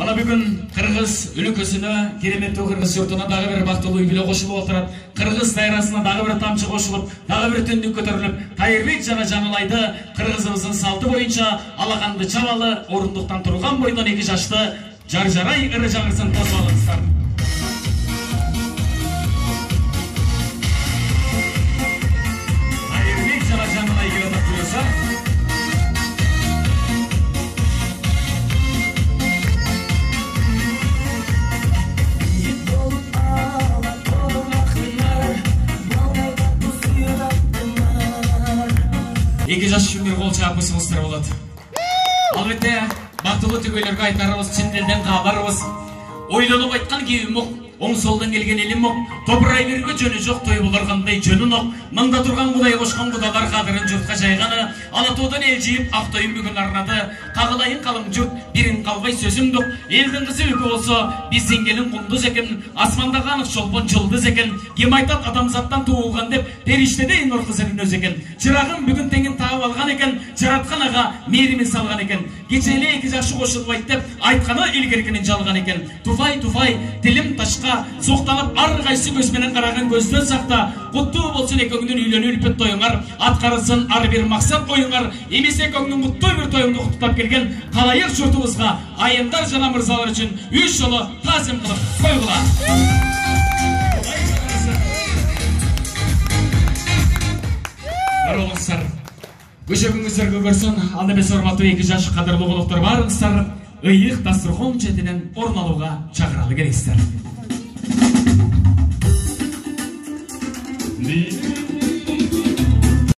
Ана бүгін Қырғыз өлкөсүнө кереметтүү Кыргыз журтуна дагы бир бактылуу үйлө кошулуп отурат. Кыргыз дайрасына дагы бир тамчы кошулуп, дагы бир түндүк көтөрүлүп, Тайырбек жана Жаңылайды кыргызыбыздын салты боюнча алаганды чабалы орундуктан турган бойдон 2 жашты Жаржарай ыры жаңырсын тосуп алыңыздар. Тайырбек жана Жаңылай келип турса, Эки жаш үчүн кол чаап койсоңуздар болот. Албетте, бактылуу түгөйлөргө айтарыбыз, чын элден кааларыбыз. Ойлонуп айткан кебим ок, оң солдон келген элим ок, топурай бирге жөнү жок, той булар кандай жөнүн ок. Мында турган Кудай кошкон кудалар кадырын журтка жайганы, Алатоодон эл жыйып Актойун бүгүн арнады. Кагылайын калың журт, бирин калбай сөзүм док. Элдин кызы өлкө болсо, биздин келин кундуз экен, асмандагы анык чолпон жылдыз экен. Ким айтат адамзаттан туулган деп, периштедей нур кызынын өзү экен. Чырагым бүгүн теңин таап алган экен, жараткан ага мээримин салган экен. Кече эле 2 жашы кошулбайт деп айтканы илгеркинин жалган экен. Туфай, тилим ташка сокталып, ар кайсы көз менен караган көздөн сакта. Куттуу болсун экөөңдүн үйлөнүү үлпөт тоюңар, аткарылсын ар бир максат коюңар. Эмесе экөөңдүн куттуу бир тоюңду куттуктап келген калайык журтубузга айымдар жана мырзалар үчүн 3 жолу таазим кылып койгула. Барыңыздар. Көчөгүңүздөргө көрсүн, анда эмес урматтуу 2 жаш кадырлуу коноктор барыңыздар. Ыйык дасторкон четинен орун алууга чакыралы келесиздер.